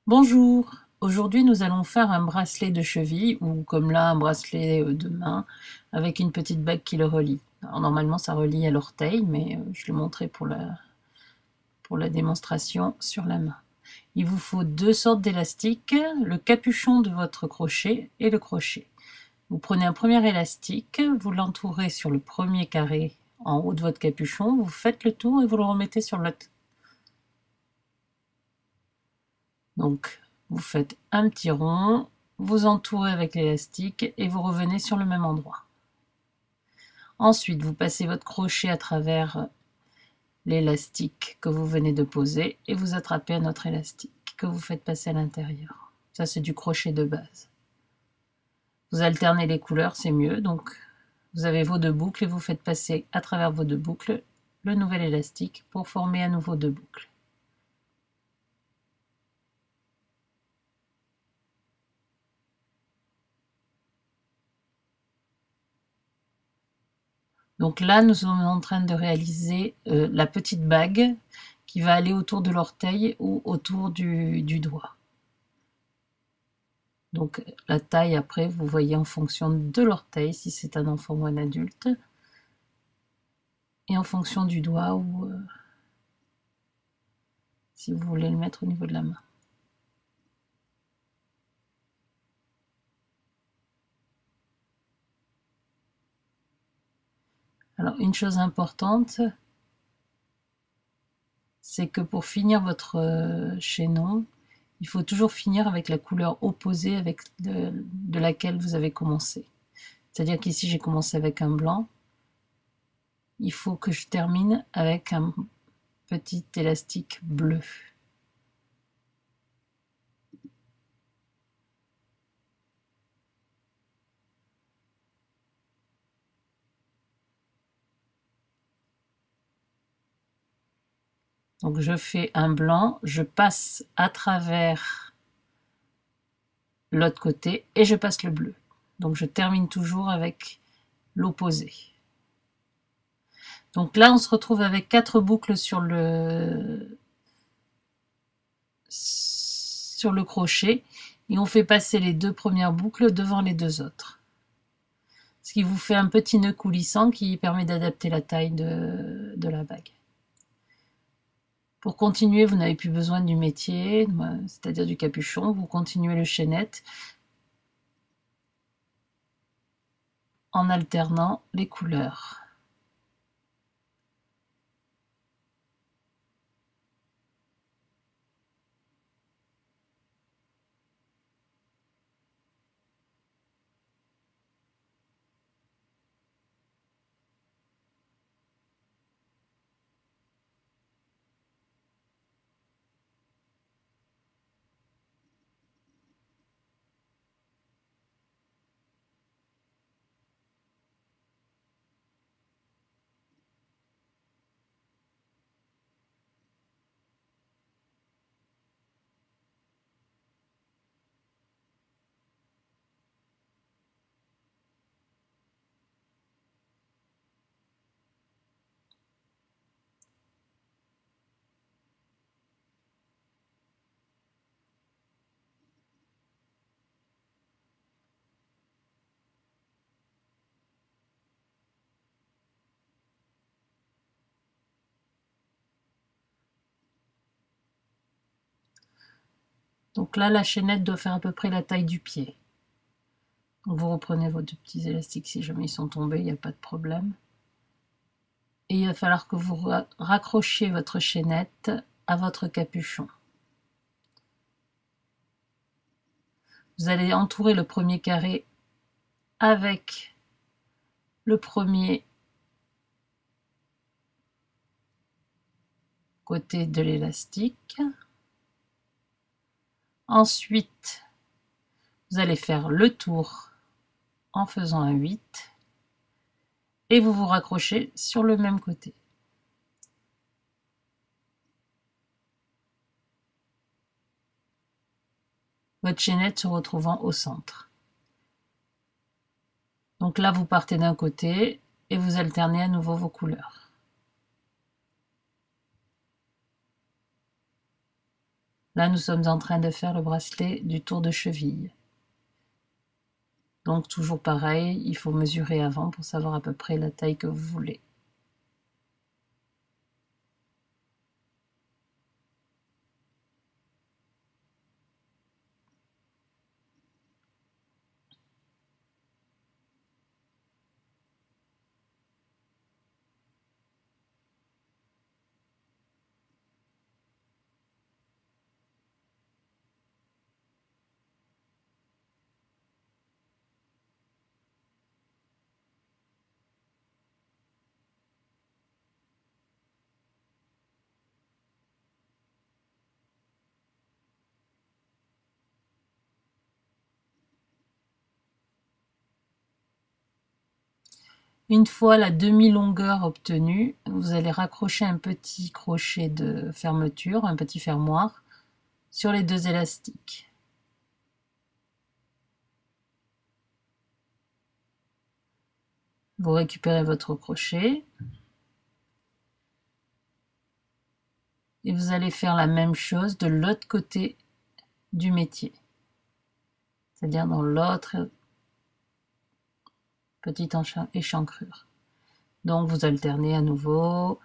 Bonjour, aujourd'hui nous allons faire un bracelet de cheville ou comme là un bracelet de main avec une petite bague qui le relie. Alors, normalement ça relie à l'orteil mais je le montrerai pour la démonstration sur la main. Il vous faut deux sortes d'élastiques, le capuchon de votre crochet et le crochet. Vous prenez un premier élastique, vous l'entourez sur le premier carré en haut de votre capuchon, vous faites le tour et vous le remettez sur l'autre. Donc, vous faites un petit rond, vous entourez avec l'élastique et vous revenez sur le même endroit. Ensuite, vous passez votre crochet à travers l'élastique que vous venez de poser et vous attrapez un autre élastique que vous faites passer à l'intérieur. Ça, c'est du crochet de base. Vous alternez les couleurs, c'est mieux. Donc, vous avez vos deux boucles et vous faites passer à travers vos deux boucles le nouvel élastique pour former à nouveau deux boucles. Donc là, nous sommes en train de réaliser la petite bague qui va aller autour de l'orteil ou autour du doigt. Donc la taille, après, vous voyez en fonction de l'orteil, si c'est un enfant ou un adulte, et en fonction du doigt ou si vous voulez le mettre au niveau de la main. Alors une chose importante, c'est que pour finir votre chaînon, il faut toujours finir avec la couleur opposée avec de laquelle vous avez commencé. C'est-à-dire qu'ici j'ai commencé avec un blanc, il faut que je termine avec un petit élastique bleu. Donc je fais un blanc, je passe à travers l'autre côté et je passe le bleu. Donc je termine toujours avec l'opposé. Donc là on se retrouve avec 4 boucles sur le crochet et on fait passer les deux premières boucles devant les deux autres. Ce qui vous fait un petit nœud coulissant qui permet d'adapter la taille de la bague. Pour continuer, vous n'avez plus besoin du métier, c'est-à-dire du capuchon, vous continuez le chaînette en alternant les couleurs. Donc là, la chaînette doit faire à peu près la taille du pied. Donc vous reprenez vos deux petits élastiques, si jamais ils sont tombés, il n'y a pas de problème. Et il va falloir que vous raccrochiez votre chaînette à votre capuchon. Vous allez entourer le premier carré avec le premier côté de l'élastique. Ensuite, vous allez faire le tour en faisant un 8 et vous vous raccrochez sur le même côté. Votre chaînette se retrouvant au centre. Donc là, vous partez d'un côté et vous alternez à nouveau vos couleurs. Là, nous sommes en train de faire le bracelet du tour de cheville. Donc toujours pareil, il faut mesurer avant pour savoir à peu près la taille que vous voulez. Une fois la demi-longueur obtenue, vous allez raccrocher un petit crochet de fermeture, un petit fermoir, sur les deux élastiques. Vous récupérez votre crochet et vous allez faire la même chose de l'autre côté du métier, c'est-à-dire dans l'autre petite échancrure. Donc vous alternez à nouveau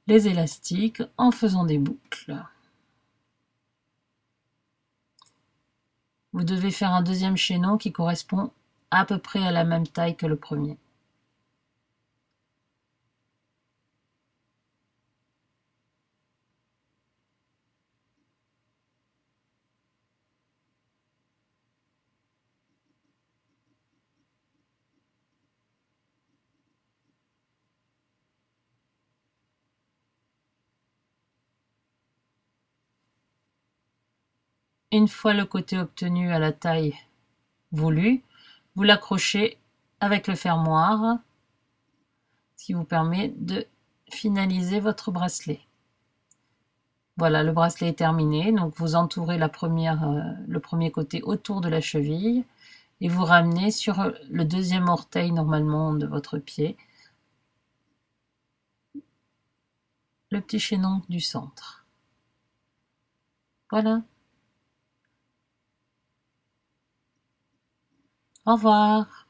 les élastiques en faisant des boucles. Vous devez faire un deuxième chaînon qui correspond à peu près à la même taille que le premier. Une fois le côté obtenu à la taille voulue, vous l'accrochez avec le fermoir, ce qui vous permet de finaliser votre bracelet. Voilà, le bracelet est terminé, donc vous entourez le premier côté autour de la cheville et vous ramenez sur le deuxième orteil normalement de votre pied le petit chaînon du centre. Voilà. Au revoir.